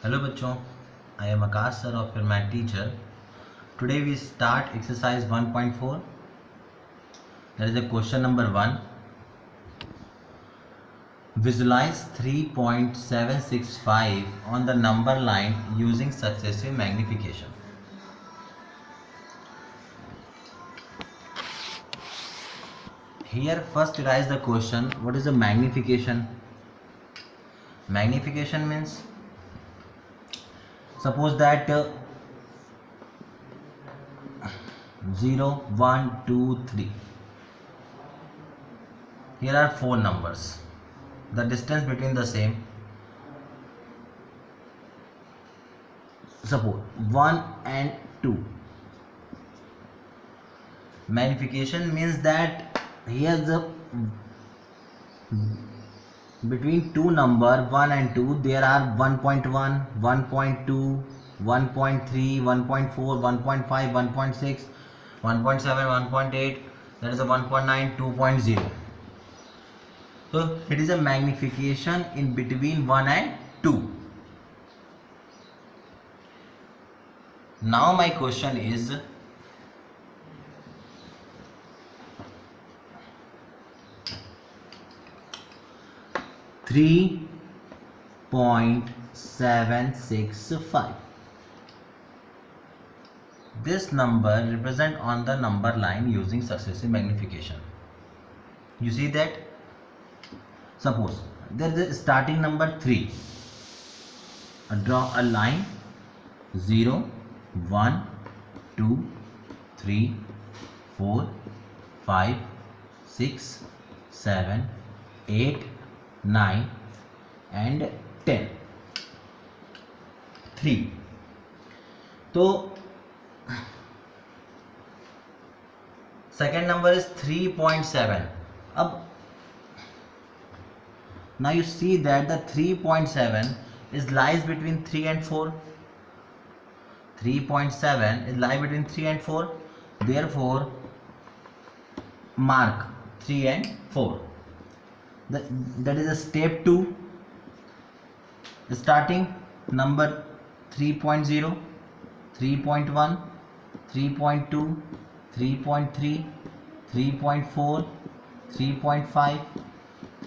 Hello बच्चों, I am Akash sir और फिर math teacher. Today we start exercise 1.4. That is the question number 1. Visualize 3.765 on the number line using successive magnification. Here first arise the question, what is the magnification? Magnification means, suppose that 0, 1, 2, 3. Here are 4 numbers. The distance between the same. Suppose 1 and 2. Magnification means that here the between two number 1 and 2 there are 1.1, 1.2, 1.3, 1.4, 1.5, 1.6, 1.7, 1.8, that is a 1.9, 2.0. So it is a magnification in between 1 and 2. Now my question is, three 0.765. This number represent on the number line using successive magnification. You see that? Suppose there is a starting number 3. Draw a line 0, 1, 2, 3, 4, 5, 6, 7, 8, 9 and 10. 3. तो second number is 3.7. अब now you see that the 3.7 is lies between 3 and 4. 3.7 is lie between 3 and 4. Therefore mark 3 and 4. That is a step 2. Starting number 3.0, 3.1, 3.2, 3.3, 3.4, 3.5,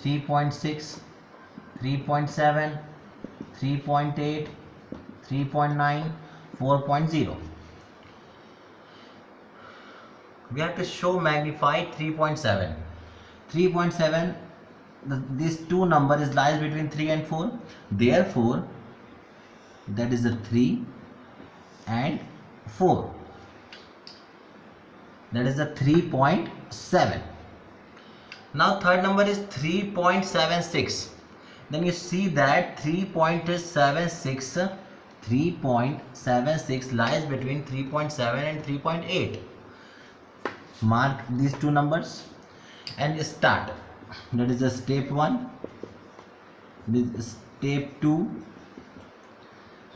3.6, 3.7, 3.8, 3.9, 4.0. We have to show magnify 3.7. 3.7, this two number is lies between 3 and 4. Therefore that is the 3 and 4. That is the 3.7. Now third number is 3.76. Then you see that 3.76 lies between 3.7 and 3.8. Mark these two numbers and start. That is the step 1. This is step 2.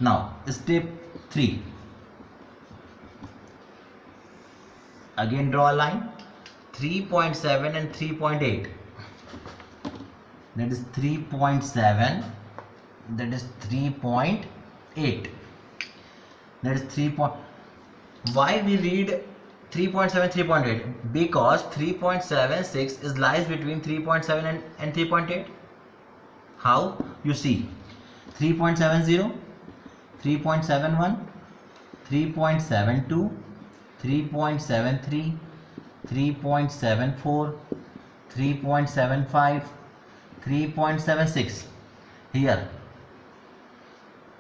Now step 3. Again draw a line 3.7 and 3.8. That is 3.7. That is 3.8. That is 3. Why we read 3.7, 3.8? Because 3.76 is lies between 3.7 and 3.8. How? You see 3.70, 3.71, 3.72, 3.73, 3.74, 3.75, 3.76. Here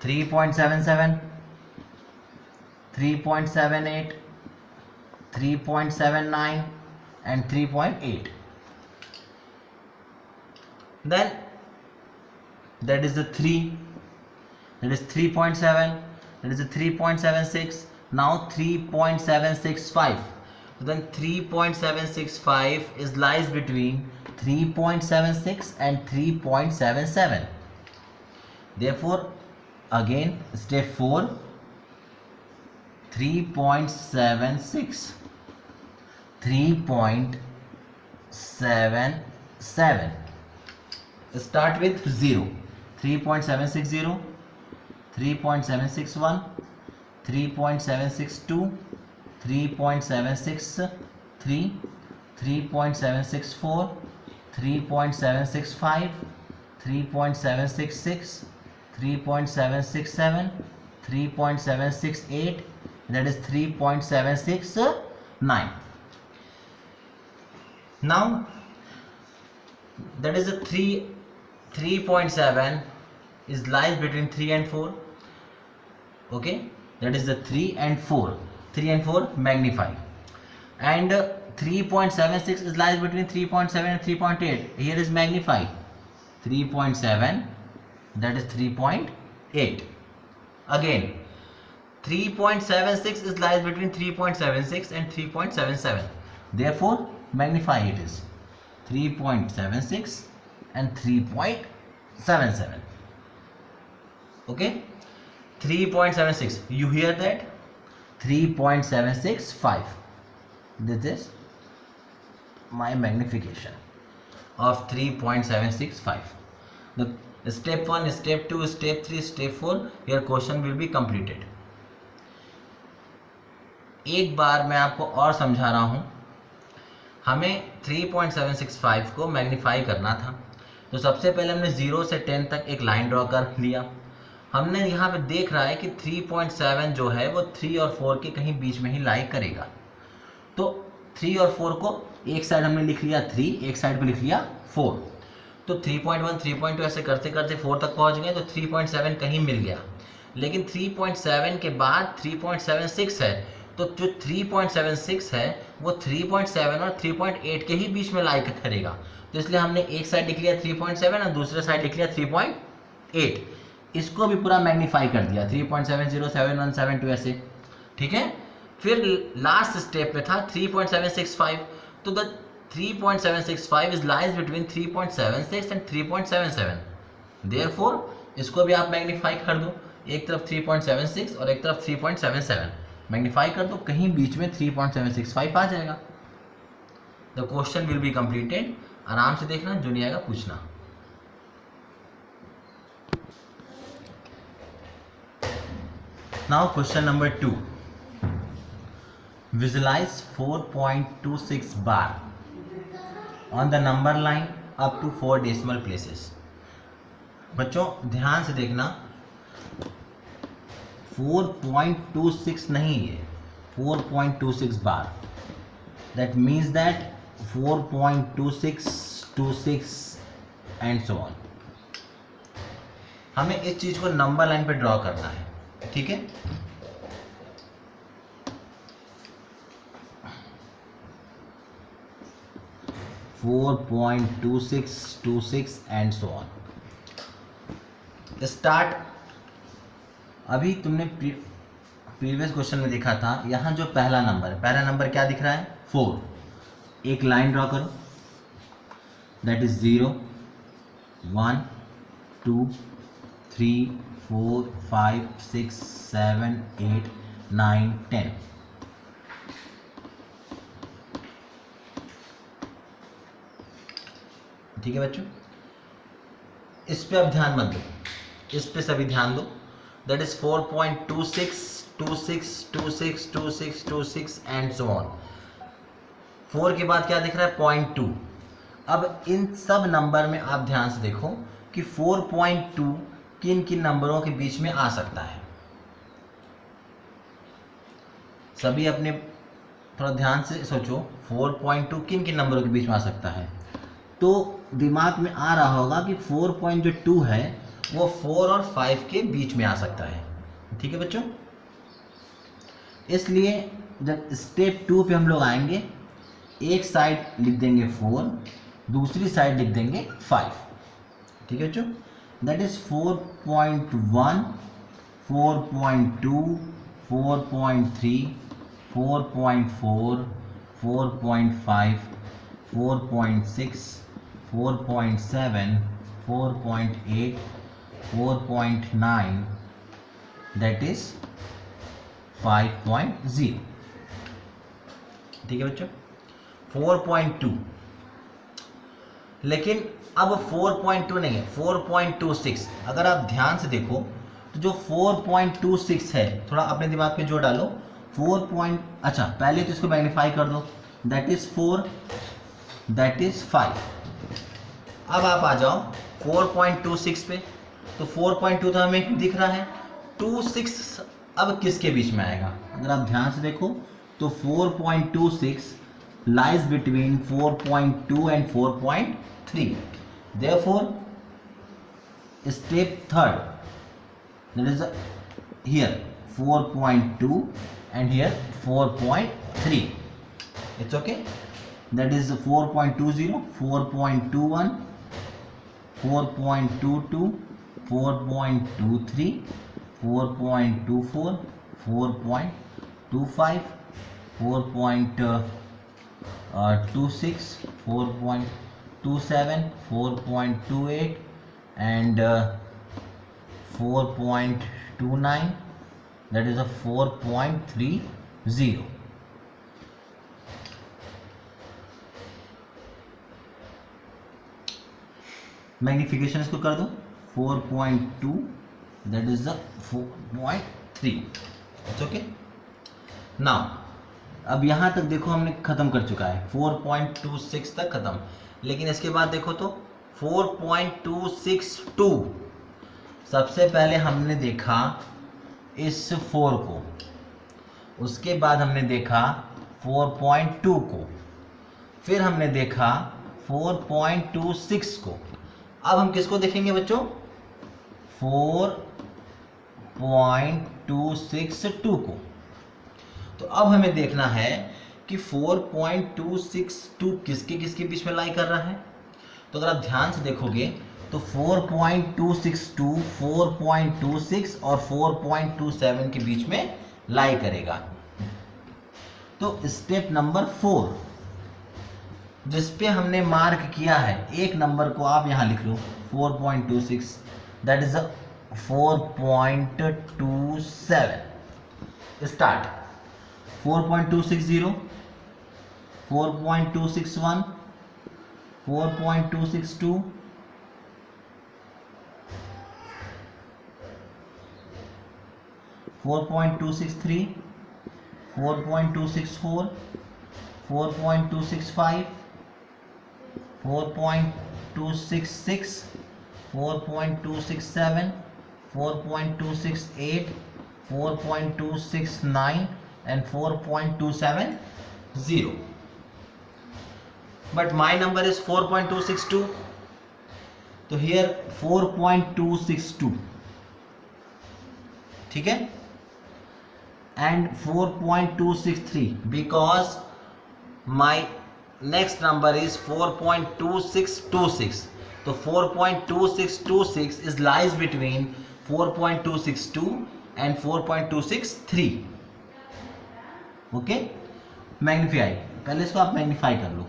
3.77, 3.78, 3.79 and 3.8. Then that is the 3. That is 3.7. That is a 3.76. Now 3.765. Then 3.765 is lies between 3.76 and 3.77. Therefore again step 4. 3.76, 3.77. Start with 0. 3.760, 3.761, 3.762, 3.763, 3.764, 3.765, 3.766, 3.767, 3.768, that is 3.769. Now that is a 3.7 is lies between 3 and 4. Okay, that is the 3 and 4. 3 and 4 magnify, and 3.76 is lies between 3.7 and 3.8. Here is magnify. 3.7, that is 3.8. Again 3.76 is lies between 3.76 and 3.77. Therefore magnify, it is 3.76 and 3.77. Okay, 3.76, you hear that? 3.765. This is my magnification of 3.765. The step 1, step 2, step 3, step 4, your question will be completed. एक बार मैं आपको और समझा रहा हूँ. हमें 3.765 को magnify करना था, तो सबसे पहले हमने 0 से 10 तक एक लाइन ड्रॉ कर लिया. हमने यहाँ पे देख रहा है कि 3.7 जो है वो 3 और 4 के कहीं बीच में ही लाई करेगा. तो 3 और 4 को एक साइड हमने लिख लिया 3, एक साइड पे लिख लिया 4. तो 3.1, 3.2 ऐसे करते करते 4 तक पहुँच गए. तो 3.7 कहीं मिल गया, लेकिन 3.7 के बाद 3.76 है. तो जो 3.76 है वो 3.7 और 3.8 के ही बीच में लाई करेगा. तो इसलिए हमने एक साइड लिख लिया 3.7 और दूसरे साइड लिख लिया 3.8. इसको भी पूरा मैग्नीफाई कर दिया 3.707172 ऐसे. ठीक है. फिर लास्ट स्टेप में था 3.765. तो the 3.765 is lies between 3.76 and 3.77. Therefore इसको भी आप मैग्नीफाई कर दो, एक तरफ 3.76 और एक तरफ 3.77 मैग्नीफाई कर दो, कहीं बीच में 3.765 आ जाएगा. The question will be completed. आराम से देखना, जो नहीं आएगा पूछना. Now question number 2. Visualize 4.26 bar on the number line up to 4 decimal places. बच्चों ध्यान से देखना, 4.26 नहीं है, 4.26 बार. That means that 4.26, 26 and so on. हमें इस चीज को नंबर लाइन पे ड्रॉ करना है. ठीक है. Four 4.26 and so on. Start. अभी तुमने प्रीवियस क्वेश्चन में देखा था, यहाँ जो पहला नंबर है, पहला नंबर क्या दिख रहा है 4. एक लाइन ड्रॉ करो, दैट इज 0, 1, 2, 3, 4, 5, 6, 7, 8, 9, 10. ठीक है बच्चों, इस पे अब ध्यान मत दो, इस पे सभी ध्यान दो. That is 4.26, 26, 26, 26, 26 and so on. 4 के बाद क्या दिख रहा है 0.2. अब इन सब नंबर में आप ध्यान से देखो कि 4.2 किन किन नंबरों के बीच में आ सकता है. सभी अपने थोड़ा ध्यान से सोचो, 4.2 किन किन नंबरों के बीच में आ सकता है. तो दिमाग में आ रहा होगा कि 4.2 है वो 4 और 5 के बीच में आ सकता है. ठीक है बच्चों. इसलिए जब स्टेप 2 पे हम लोग आएंगे, एक साइड लिख देंगे 4, दूसरी साइड लिख देंगे 5. ठीक है बच्चों. That is 4.1, 4.2, 4.3, 4.4, 4.5, 4.6, 4.7, 4.8, 4.9, that is 5.0. ठीक है बच्चों. 4.2, लेकिन अब 4.2 नहीं है, 4.26. अगर आप ध्यान से देखो तो जो 4.26 है, थोड़ा अपने दिमाग पे जोड़ डालो, 4. अच्छा पहले तो इसको मैग्नीफाई कर दो, दैट इज 4, दैट इज 5। अब आप आ जाओ 4.26 पे, तो 4.2 तो हमें दिख रहा है, 26 अब किसके बीच में आएगा? अगर आप ध्यान से देखो तो 4.26 lies between 4.2 and 4.3. Therefore, step third, that is here 4.2 and here 4.3. It's okay. That is 4.20, 4.21, 4.22, 4.23, 4.24, 4.25, 4.26, 4.27, 4.28 and 4.29, that is a 4.30. Magnification इसको कर दो 4.2, that is the 4.3. It's okay. Now अब यहाँ तक देखो हमने खत्म कर चुका है, 4.26 तक खत्म, लेकिन इसके बाद देखो तो 4.262 सबसे पहले हमने देखा इस 4 को, उसके बाद हमने देखा 4.2 को, फिर हमने देखा 4.26 को। अब हम किसको देखेंगे बच्चों? 4.262 को। तो अब हमें देखना है कि 4.262 किसके किसके बीच में लाई कर रहा है। तो अगर आप ध्यान से देखोगे तो 4.262, 4.26 और 4.27 के बीच में लाई करेगा। तो स्टेप नंबर 4 जिस पे हमने मार्क किया है, एक नंबर को आप यहाँ लिख लो 4.26, that is 4.27। Start 4.260, 4.261, 4.262, 4.263, 4.264, 4.265, 4.266, 4.267, 4.268, 4.269 and 4.270. But my number is 4.262. तो here 4.262, ठीक है, and 4.263 because my next number is 4.2626. तो 4.2626 is lies between 4.262 and 4.263. Okay, magnify, पहले इसको आप मैग्नीफाई कर लो।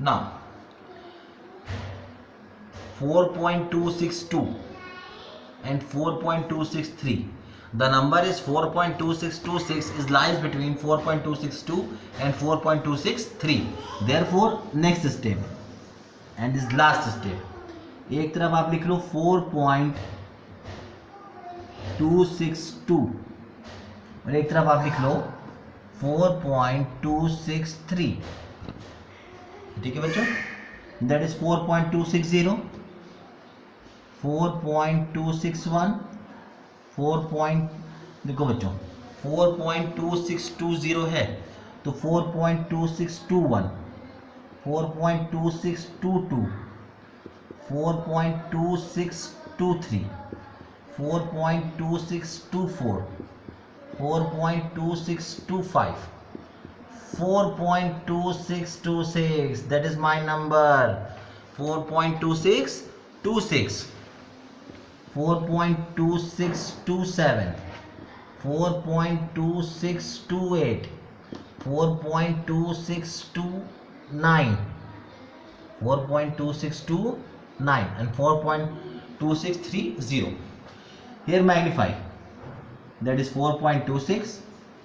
Now 4.262 and 4.263, the number is 4.2626 is lies between 4.262 and 4.263. therefore next step and is last step, एक तरफ आप लिख लो 4.262 और एक तरफ आप लिख लो 4.263, ठीक है बच्चों, that is 4.260, 4.261, 4. देखो बच्चों 4.2620 है तो 4.2621, 4.2622, 4.2623, 4.2624, 4.2625, 4.2626, that is my number, 4.2626, 4.2627, 4.2628, 4.2629, 4.2629 and 4.2630. Here magnify, that is 4.26,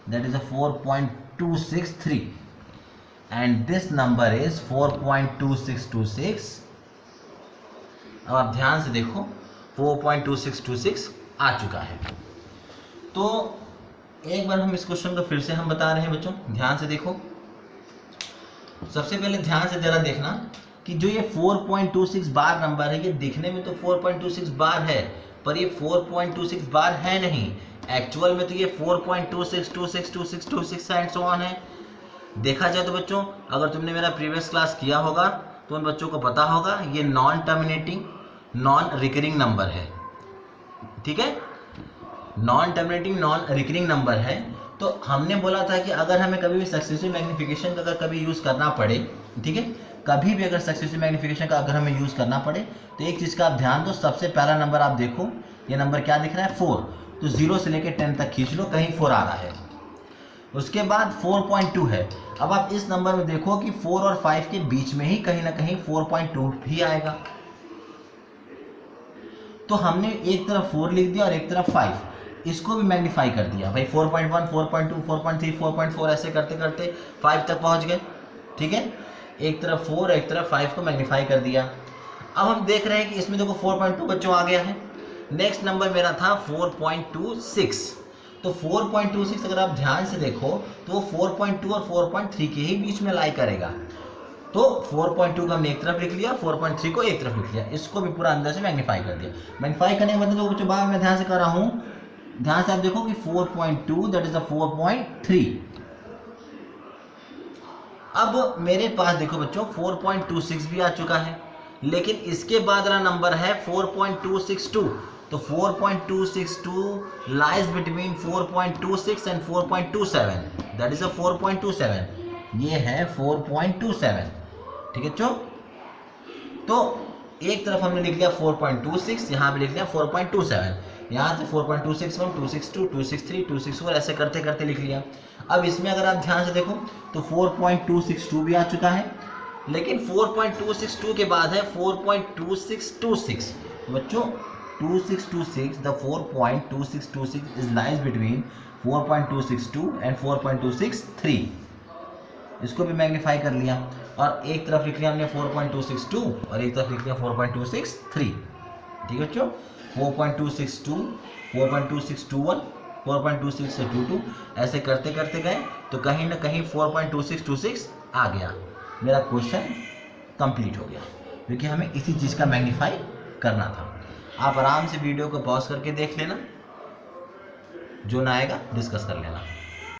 that is a 4.263 and this number is 4.2626 अब आप ध्यान से देखो 4.2626 आ चुका है। तो एक बार हम इस क्वेश्चन को फिर से हम बता रहे हैं बच्चों, ध्यान से देखो। सबसे पहले ध्यान से जरा देखना कि जो ये 4.26 बार नंबर है, ये दिखने में तो 4.26 बार है, पर ये 4.26 बार है नहीं। एक्चुअल में तो ये 4.26262626 एंड सो ऑन है। देखा जाए तो बच्चों, अगर तुमने मेरा प्रीवियस क्लास किया होगा तो उन बच्चों को पता होगा ये non terminating non recurring number है। ठीक है, non terminating non recurring number है। तो हमने बोला था कि अगर हमें कभी भी सक्सेसिव मैग्नीफिकेशन का अगर कभी यूज़ करना पड़े, ठीक है, कभी भी अगर सक्सेसिव मैग्नीफिकेशन का अगर हमें यूज़ करना पड़े तो एक चीज़ का आप ध्यान दो। सबसे पहला नंबर आप देखो, ये नंबर क्या दिख रहा है 4, तो 0 से लेकर 10 तक खींच लो, कहीं 4 आ रहा है। उसके बाद 4.2 है। अब आप इस नंबर में देखो कि 4 और 5 के बीच में ही कहीं ना कहीं 4.2 भी आएगा। तो हमने एक तरफ 4 लिख दिया और एक तरफ 5, इसको भी मैग्नीफाई कर दिया भाई। 4.1, 4.2, 4.3, 4.4 ऐसे करते करते 5 तक पहुंच गए। ठीक है, एक तरफ 4 एक तरफ 5 को मैग्नीफाई कर दिया। अब हम देख रहे हैं कि इसमें देखो 4.2 बच्चों आ गया है। नेक्स्ट नंबर मेरा था 4.26। तो 4.26 अगर आप ध्यान से देखो तो 4.2 और 4.3 के ही बीच में लाई करेगा। तो 4.2 का हमने एक तरफ लिख लिया, 4.3 को एक तरफ लिख लिया, इसको भी पूरा अंदर से मैग्नीफाई कर दिया। मैग्नीफाई करने के बाद जो बच्चों बात मैं ध्यान से कर रहा हूँ, ध्यान से आप देखो कि 4.2 दैट इज द 4.3। अब मेरे पास देखो बच्चों 4.26 भी आ चुका है, लेकिन इसके बाद वाला नंबर है 4.262। तो 4.262 lies between 4.26 and 4.27, that is a 4.27। ये है 4.27। ठीक है बच्चों, तो एक तरफ हमने लिख लिया 4.26, यहाँ पे लिख लिया 4.27, यहाँ से 4.261, 262, 263, 264 ऐसे करते करते लिख लिया। अब इसमें अगर आप ध्यान से देखो तो 4.262 भी आ चुका है, लेकिन 4.262 के बाद है 4.2626। तो बच्चों 2626, the 4.2626 is lies between 4.262 and 4.263। इसको भी मैग्नीफाई कर लिया और एक तरफ लिख लिया हमने 4.262 और एक तरफ लिख लिया 4.263। ठीक है बच्चों, 4.262, 4.2621, 4.26 से 22 ऐसे करते करते गए तो कहीं ना कहीं 4.2626 आ गया। मेरा क्वेश्चन कंप्लीट हो गया, क्योंकि हमें इसी चीज़ का मैग्नीफाई करना था। आप आराम से वीडियो को पॉज करके देख लेना, जो ना आएगा डिस्कस कर लेना।